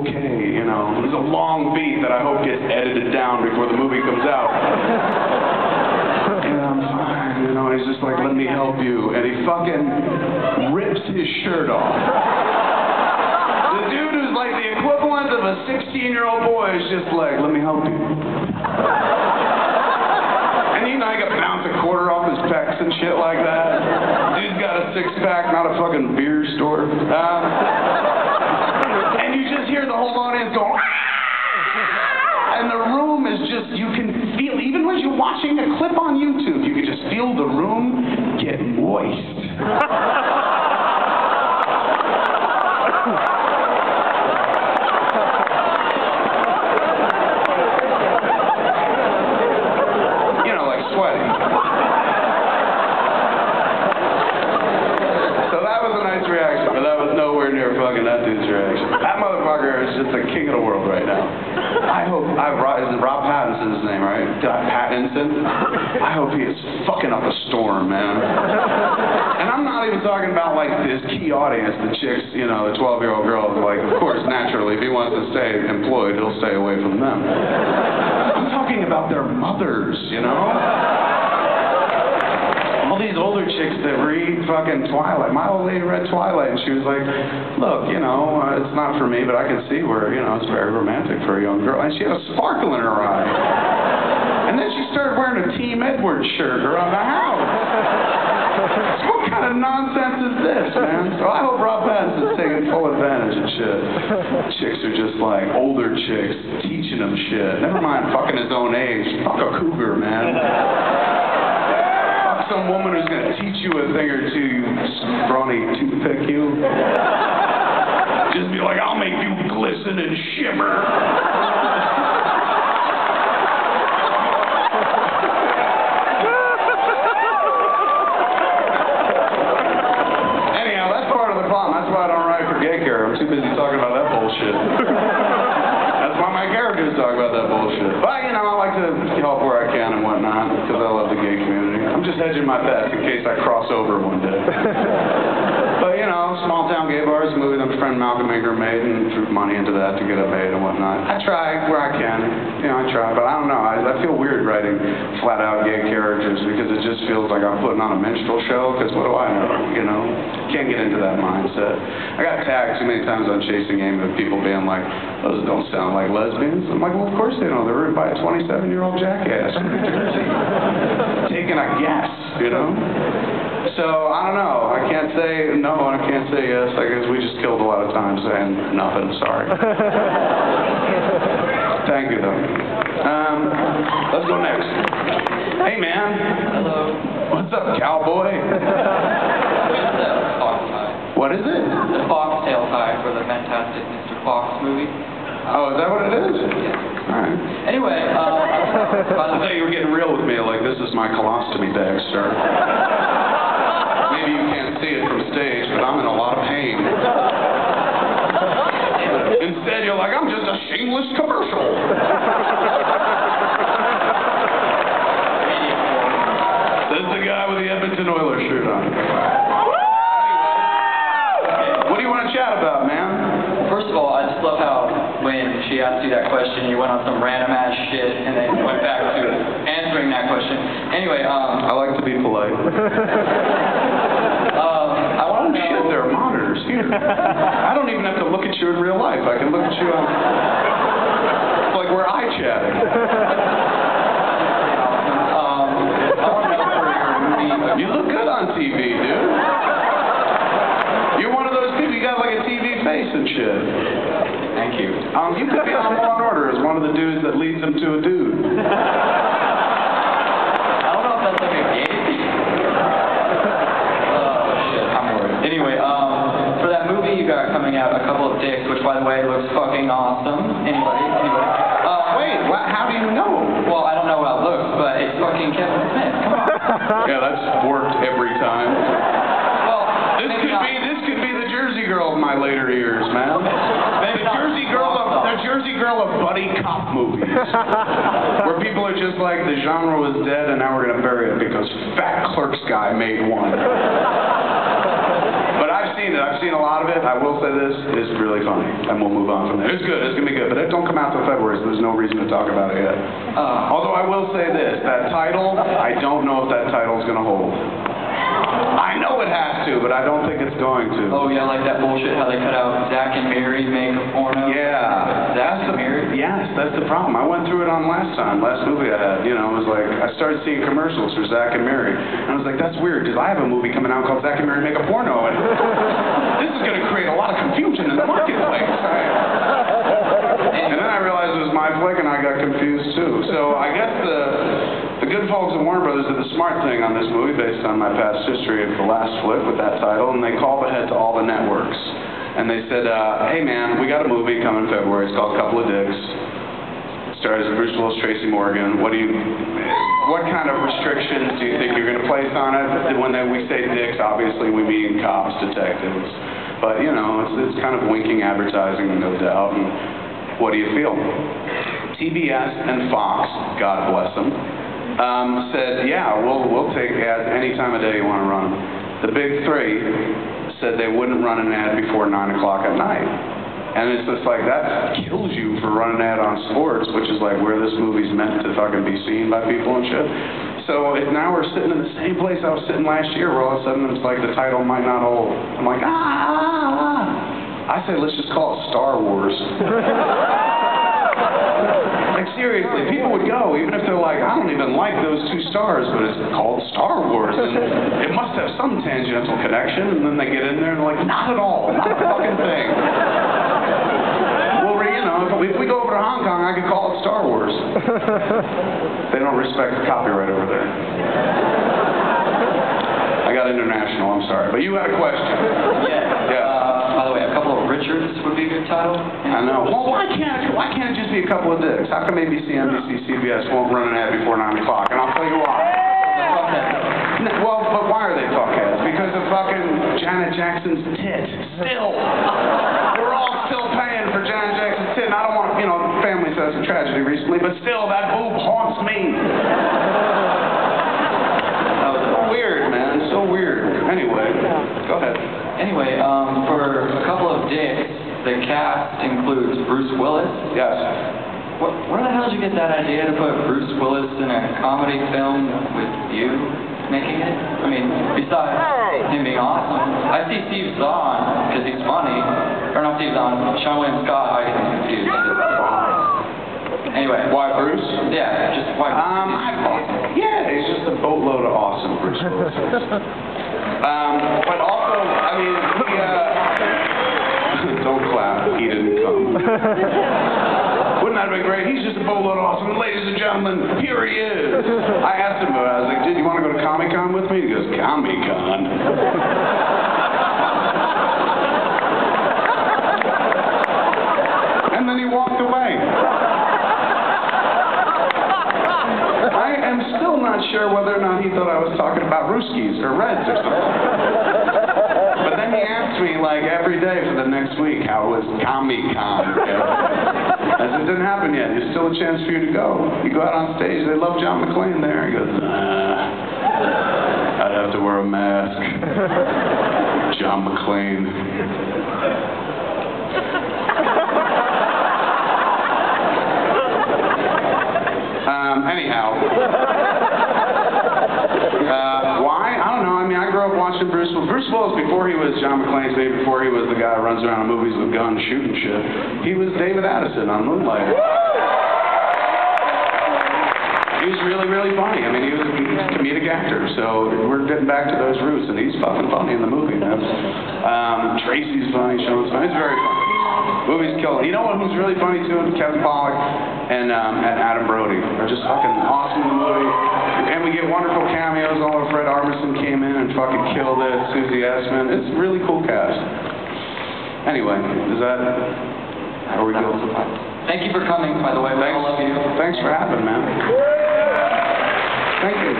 okay? You know, there's a long beat that I hope gets edited down before the movie comes out. Yeah, I'm fine. You know, he's just like, let me help you. And he fucking rips his shirt off. The dude who's like the equivalent of a 16-year-old boy is just like, let me help you. And you know, I got to bounce a quarter off his pecs and shit like that. Dude's got a six-pack, not a fucking beer store. And you just hear the whole audience go, ah! And the room is just, you can feel, even when you're watching a clip on YouTube, you can just feel the room get moist. That dude's reaction. That motherfucker is just the king of the world right now. I hope, is it Rob Pattinson's his name, right? Pattinson? I hope he is fucking up a storm, man. And I'm not even talking about like this key audience, the chicks, you know, the 12-year-old girls. Like, of course, naturally, if he wants to stay employed, he'll stay away from them. I'm talking about their mothers, you know? All these older chicks that read fucking Twilight. My old lady read Twilight, and she was like, look, you know, it's not for me, but I can see where, you know, it's very romantic for a young girl. And she had a sparkle in her eye. And then she started wearing a Team Edward shirt around the house. So what kind of nonsense is this, man? So I hope Rob Pattinson's taking full advantage of shit. Chicks are just like older chicks teaching him shit. Never mind fucking his own age. Fuck a cougar, man. Some woman who's going to teach you a thing or two, you scrawny toothpick, you. Just be like, I'll make you glisten and shimmer. Anyhow, that's part of the problem. That's why I don't write for gay care. I'm too busy talking about that bullshit. That's why my characters talk about that bullshit. But, you know, I like to help where I can and whatnot, because I love the gay community. I'm just hedging my bets in case I cross over one day. But, you know, Small Town Gay Bar is a movie that my friend Malcolm Ingram made and threw money into that to get it made and whatnot. I try where I can. You know, I try. But I don't know. I feel weird writing flat-out gay characters because it just feels like I'm putting on a minstrel show, because what do I know, you know? Can't get into that mindset. I got tagged too many times on Chasing Amy with people being like, those don't sound like lesbians. I'm like, well, of course they don't. They're written by a 27-year-old jackass from New Jersey. Taking a guess, you know? So, I don't know. I can't say no and I can't say yes. I guess we just killed a lot of time saying nothing. Sorry. Thank you, though. Let's go next. Hey, man. Hello. What's up, cowboy? What is it? The foxtail tie for the fantastic Mr. Fox movie. Oh, is that what it is? Yeah. All right. Anyway, I thought you were getting real with me, like, this is my colostomy bag, sir. Maybe you can't see it from stage, but I'm in a lot of pain. Instead, you're like, I'm just a shameless commercial. This is the guy with the Edmonton Oilers shirt on. What do you want to chat about, man? First of all, I just love how when she asked you that question, you went on some random ass shit and then went back to answering that question. Anyway, I like to be polite. I want to know... Shit, there are monitors here. I don't even have to look at you in real life. I can look at you on... It's like we're eye-chatting. I want to know for your movie... You look good on TV, dude. You're one of those people, you got like a TV face and shit. Thank you. You could be on Law & Order as one of the dudes that leads them to a dude. I don't know if that's like a gay thing. Shit, I'm worried. Anyway, for that movie you got coming out, A Couple of Dicks, which by the way looks fucking awesome. Anybody? Wait, how do you know? Well, I don't know how it looks, but it's fucking Kevin Smith. Come on. Yeah, that's worked every time. Well, This could be the Jersey Girl of my later years, man. The Jersey Girl of buddy cop movies. Where people are just like, the genre was dead and now we're going to bury it because Fat Clerks Guy made one. But I've seen it. I've seen a lot of it. I will say this is really funny, and we'll move on from there. It's good. It's gonna be good, but it don't come out till February, so there's no reason to talk about it yet. Although I will say this: that title, I don't know if that title's gonna hold. I know it has to, but I don't think it's going to. Oh yeah, like that bullshit how they cut out Zach and Mary make a porno. Yeah. Zach and Mary. Yes, that's the problem. I went through it on last movie I had. You know, it was like, I started seeing commercials for Zach and Mary. And I was like, that's weird, because I have a movie coming out called Zach and Mary Make a Porno. And this is going to create a lot of confusion in the marketplace. And then I realized it was my flick, and I got confused too. So I guess the good folks at Warner Brothers did the smart thing on this movie based on my past history of the last flick with that title, and they called ahead to all the networks. And they said, hey man, we got a movie coming in February. It's called Couple of Dicks. It stars Bruce Willis, Tracy Morgan. What kind of restrictions do you think you're going to place on it? When we say dicks, obviously we mean cops, detectives. But, you know, it's kind of winking advertising, no doubt. And what do you feel? TBS and Fox, God bless them, said, yeah, we'll take ads any time of day you want to run them. The big three said they wouldn't run an ad before 9 o'clock at night. And it's just like, that kills you for running an ad on sports, which is like where this movie's meant to fucking be seen by people and shit. So now we're sitting in the same place I was sitting last year, where all of a sudden it's like the title might not hold. I'm like, I say let's just call it Star Wars. Like seriously, people would go, even if they're like, I don't even like those two stars, but it's called Star Wars, and it must have some tangential connection, and then they get in there and they're like, not at all, not a fucking thing. Well, you know, if we go over to Hong Kong, I could call it Star Wars. They don't respect the copyright over there. I got international, I'm sorry, but you had a question. Yeah. By the way, a couple of Richards would be a good title. I know. Well, why can't it just be a couple of dicks? How come ABC, NBC, CBS won't run an ad before 9 o'clock? And I'll tell you why. Well, but why are they fuckheads? Because of fucking Janet Jackson's tit. Still. We're all still paying for Janet Jackson's tit. And I don't want, you know, the family says a tragedy recently, but still, that boob haunts me. That was so weird, man. So weird. Anyway, go ahead. Anyway, for a couple of dicks, the cast includes Bruce Willis. Yes. Where the hell did you get that idea to put Bruce Willis in a comedy film with you making it? I mean, besides him being awesome, I see Steve Zahn because he's funny. Or not Steve Zahn, Sean William Scott. I get him confused. Anyway. Why Bruce? Yeah, just why Bruce? Yeah, he's just a boatload of awesome, Bruce Willis. But also, I mean, don't clap, he didn't come. Wouldn't that have been great? He's just a boatload of awesome. Ladies and gentlemen, here he is. I asked him, I was like, dude, you want to go to Comicon with me? He goes, Comicon? And then he walked away. I am still not sure whether or not he thought I was talking about Rooskies or Reds or something. But then he asked me, like, every day for the next week, how was Comicon? I said, it didn't happen yet. There's still a chance for you to go. You go out on stage, they love John McClane there. He goes, nah, I'd have to wear a mask. John McClane. Anyhow. Why? I don't know. I mean, I grew up watching Bruce Willis. Bruce Willis, before he was John McClane's baby, before he was the guy who runs around in movies with guns shooting shit, he was David Addison on Moonlight. He was really, really funny. I mean, he was a comedic actor, so we're getting back to those roots, and he's fucking funny in the movie, man. Tracy's funny, Sean's funny. It's very funny. Movie's killing. You know what? Who's really funny too? Kevin Pollak and Adam Brody. They're just fucking awesome in the movie. And we get wonderful cameos. All of Fred Armisen came in and fucking killed it. Susie Essman. It's a really cool cast. Anyway, are we good? Thank you for coming, by the way. I love you. Thanks for having, man. Thank you.